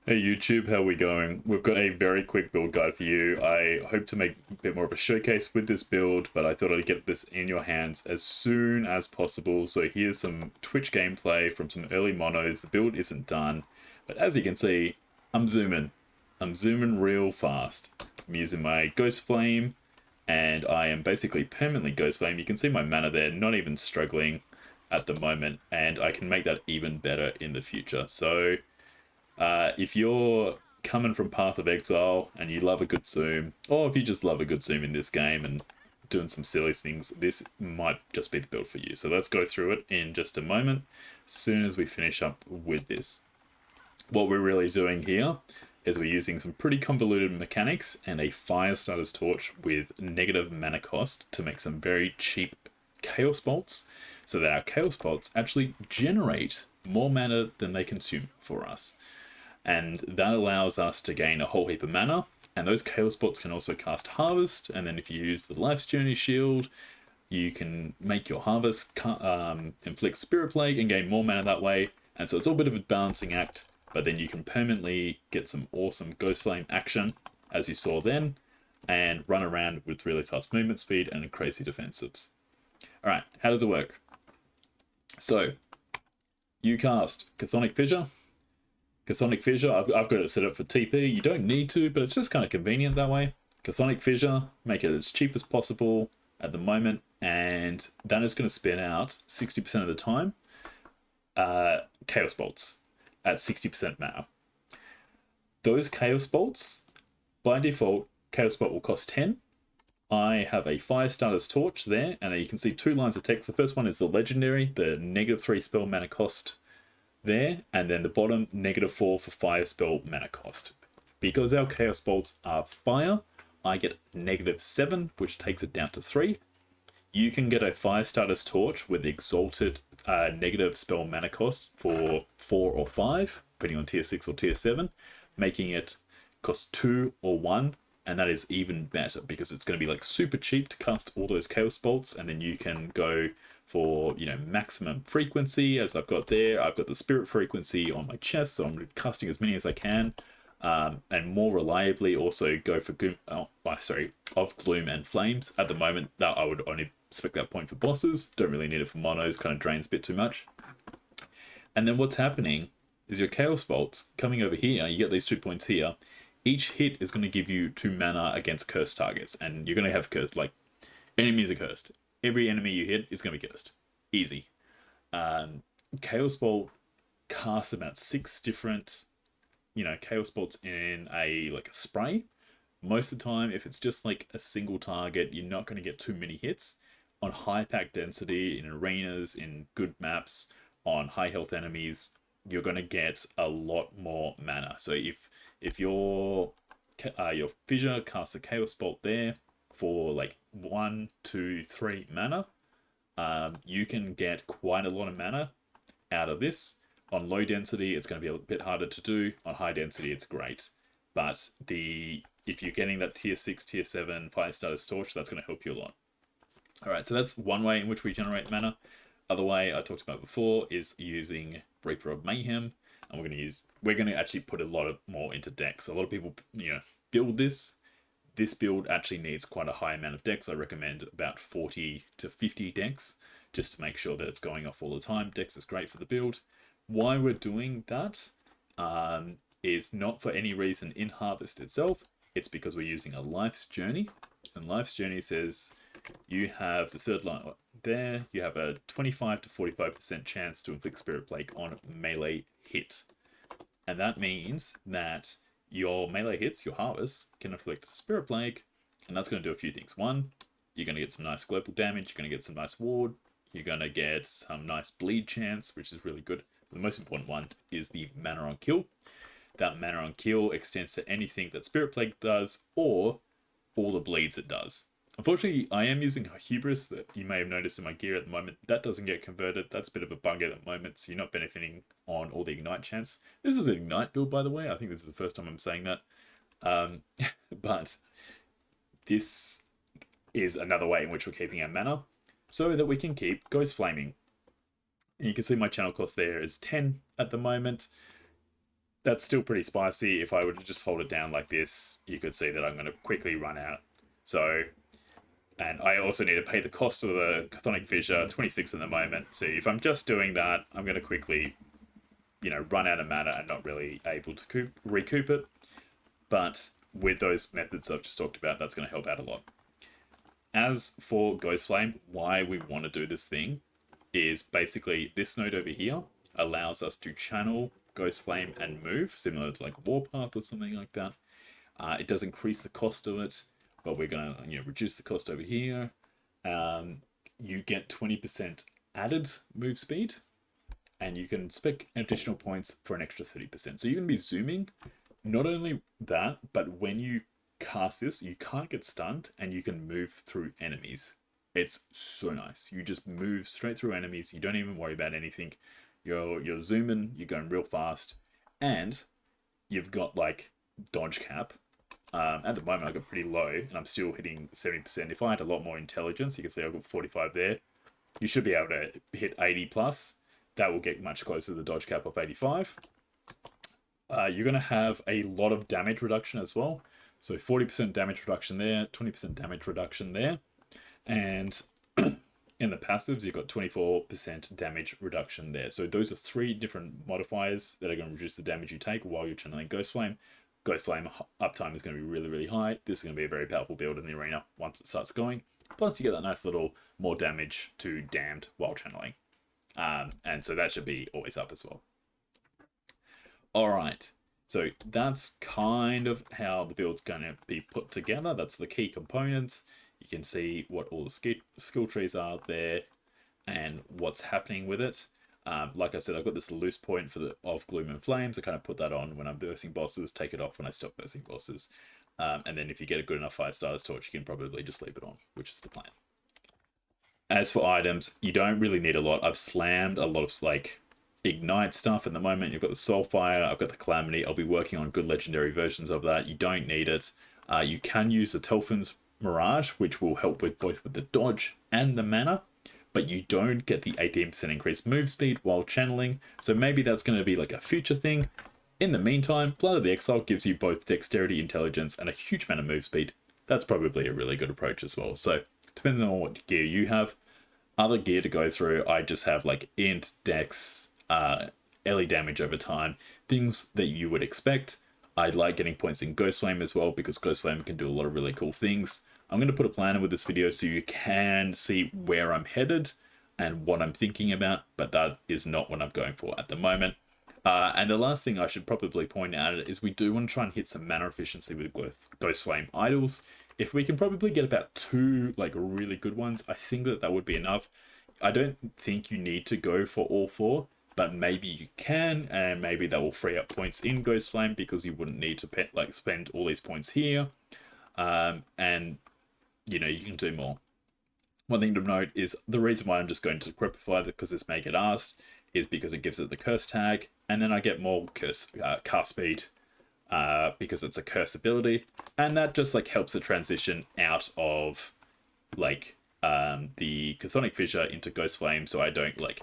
Hey YouTube, how we going? We've got a very quick build guide for you. I hope to make a bit more of a showcase with this build, but I thought I'd get this in your hands as soon as possible. So here's some Twitch gameplay from some early monos. The build isn't done, but as you can see, I'm zooming. I'm zooming real fast. I'm using my Ghost Flame, and I am basically permanently Ghost Flame. You can see my mana there, not even struggling at the moment, and I can make that even better in the future. So if you're coming from Path of Exile and you love a good zoom, or if you just love a good zoom in this game and doing some silly things, this might just be the build for you. So let's go through it in just a moment, as soon as we finish up with this. What we're really doing here is we're using some pretty convoluted mechanics and a Fire Starter's Torch with negative mana cost to make some very cheap Chaos Bolts, so that our Chaos Bolts actually generate more mana than they consume for us. And that allows us to gain a whole heap of mana, and those Chaos Bolts can also cast Harvest, and then if you use the Life's Journey shield, you can make your Harvest inflict Spirit Plague and gain more mana that way, and so it's all a bit of a balancing act, but then you can permanently get some awesome Ghost Flame action, as you saw then, and run around with really fast movement speed and crazy defensives. Alright, how does it work? So, you cast Chthonic Fissure. Chthonic Fissure, I've got it set up for TP. You don't need to, but it's just kind of convenient that way. Chthonic Fissure, make it as cheap as possible at the moment, and that is going to spin out 60% of the time Chaos Bolts at 60% mana. Those Chaos Bolts, by default, Chaos Bolt will cost 10. I have a Fire Starter's Torch there, and you can see two lines of text. The first one is the Legendary, the -3 spell mana cost there, and then the bottom -4 for fire spell mana cost. Because our Chaos Bolts are fire, I get -7, which takes it down to 3. You can get a Fire Starter's Torch with exalted negative spell mana cost for 4 or 5, depending on tier 6 or tier 7, making it cost 2 or 1, and that is even better because it's going to be like super cheap to cast all those Chaos Bolts, and then you can go for, you know, maximum frequency, as I've got there. I've got the spirit frequency on my chest, so I'm casting as many as I can, and more reliably also go for Gloom and Flames. At the moment, that I would only spec that point for bosses. Don't really need it for monos, kind of drains a bit too much. And then what's happening is your Chaos Bolts coming over here. You get these 2 points here. Each hit is going to give you 2 mana against cursed targets, and you're going to have cursed, like, enemies are cursed. Every enemy you hit is going to be cursed. Easy. Chaos Bolt casts about 6 different, Chaos Bolts in a spray. Most of the time, if it's just like a single target, you're not going to get too many hits. On high pack density, in arenas, in good maps, on high health enemies, you're going to get a lot more mana. So if your Fissure casts a Chaos Bolt there for like 1, 2, 3 mana, you can get quite a lot of mana out of this. On low density, it's going to be a bit harder to do. On high density, it's great. But if you're getting that tier 6, tier 7 Fire Starter's Torch, that's going to help you a lot. Alright, so that's one way in which we generate mana. Other way I talked about before is using Reaper of Mayhem, and we're going to actually put a lot more into decks. A lot of people, build this. This build actually needs quite a high amount of decks. I recommend about 40 to 50 decks, just to make sure that it's going off all the time. Decks is great for the build. Why we're doing that is not for any reason in Harvest itself. It's because we're using a Life's Journey, and Life's Journey says you have the third line there. You have a 25 to 45% chance to inflict Spirit Plague on melee hit, and that means that your melee hits, your Harvest, can inflict Spirit Plague, and that's going to do a few things. One, you're going to get some nice global damage, you're going to get some nice ward, you're going to get some nice bleed chance, which is really good. The most important one is the mana on kill. That mana on kill extends to anything that Spirit Plague does, or all the bleeds it does. Unfortunately, I am using Hubris that you may have noticed in my gear at the moment. That doesn't get converted. That's a bit of a bug at the moment, so you're not benefiting on all the Ignite chance. This is an Ignite build, by the way. I think this is the first time I'm saying that. But this is another way in which we're keeping our mana, so that we can keep Ghost Flaming. And you can see my channel cost there is 10 at the moment. that's still pretty spicy. If I were to just hold it down like this, you could see that I'm going to quickly run out. So, and I also need to pay the cost of the Chthonic Fissure, 26 at the moment. So if I'm just doing that, I'm going to quickly, you know, run out of mana and not really able to recoup it. But with those methods I've just talked about, that's going to help out a lot. As for Ghost Flame, why we want to do this thing is basically this node over here allows us to channel Ghost Flame and move, similar to like Warpath or something like that. It does increase the cost of it, but we're going to reduce the cost over here. You get 20% added move speed, and you can spec additional points for an extra 30%. So you can be zooming. Not only that, but when you cast this, you can't get stunned, and you can move through enemies. It's so nice. You just move straight through enemies. You don't even worry about anything. You're zooming. You're going real fast, and you've got like dodge cap. At the moment, I got pretty low, and I'm still hitting 70%. If I had a lot more intelligence, you can see I've got 45 there. You should be able to hit 80 plus. That will get much closer to the dodge cap of 85. You're going to have a lot of damage reduction as well. So 40% damage reduction there, 20% damage reduction there. And in the passives, you've got 24% damage reduction there. So those are 3 different modifiers that are going to reduce the damage you take while you're channeling Ghost Flame. Ghost Flame uptime is going to be really, really high. This is going to be a very powerful build in the arena once it starts going. Plus, you get that nice little more damage to damned while channeling. And so that should be always up as well. All right. So that's kind of how the build's going to be put together. That's the key components. You can see what all the skill trees are there and what's happening with it. Like I said, I've got this loose point of Gloom and Flames. I kind of put that on when I'm versing bosses, take it off when I stop versing bosses. And then if you get a good enough 5-star torch, you can probably just leave it on, which is the plan. As for items, you don't really need a lot. I've slammed a lot of like Ignite stuff at the moment. You've got the Soulfire, I've got the Calamity. I'll be working on good legendary versions of that. You don't need it. You can use the Telfin's Mirage, which will help with both with the dodge and the mana, but you don't get the 18% increased move speed while channeling. So maybe that's going to be like a future thing. In the meantime, Blood of the Exile gives you both dexterity, intelligence, and a huge amount of move speed. That's probably a really good approach as well. So depending on what gear you have, other gear to go through, I just have like int, dex, LE damage over time, things that you would expect. I like getting points in Ghost Flame as well, because Ghost Flame can do a lot of really cool things. I'm going to put a plan in with this video so you can see where I'm headed and what I'm thinking about, but that is not what I'm going for at the moment. And the last thing I should probably point out is we do want to try and hit some mana efficiency with Ghost Flame idols. If we can probably get about 2 like really good ones, I think that would be enough. I don't think you need to go for all 4, but maybe you can, and maybe that will free up points in Ghost Flame because you wouldn't need to spend all these points here. And you can do more. One thing to note is the reason why I'm just going to Crepify it, because this may get asked, is because it gives it the curse tag, and then I get more curse cast speed because it's a curse ability, and that just like helps the transition out of like the Chthonic Fissure into Ghost Flame, so I don't like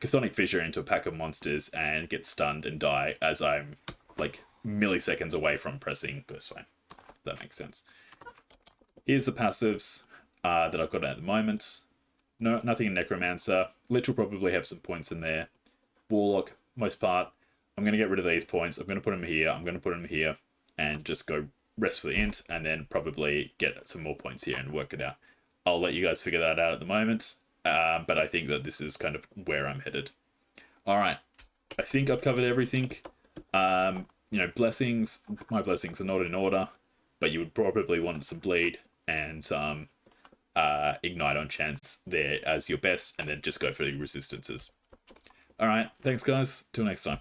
Chthonic Fissure into a pack of monsters and get stunned and die as I'm like milliseconds away from pressing Ghost Flame. If that makes sense. Here's the passives that I've got at the moment. No, nothing in Necromancer. Lich will probably have some points in there. Warlock, most part. I'm going to get rid of these points. I'm going to put them here. I'm going to put them here and just go rest for the int, and then probably get some more points here and work it out. I'll let you guys figure that out at the moment. But I think that this is kind of where I'm headed. All right. I think I've covered everything. Blessings. My blessings are not in order, but you would probably want some bleed and some ignite on chance there as your best, and then just go for the resistances. All right. Thanks, guys. Till next time.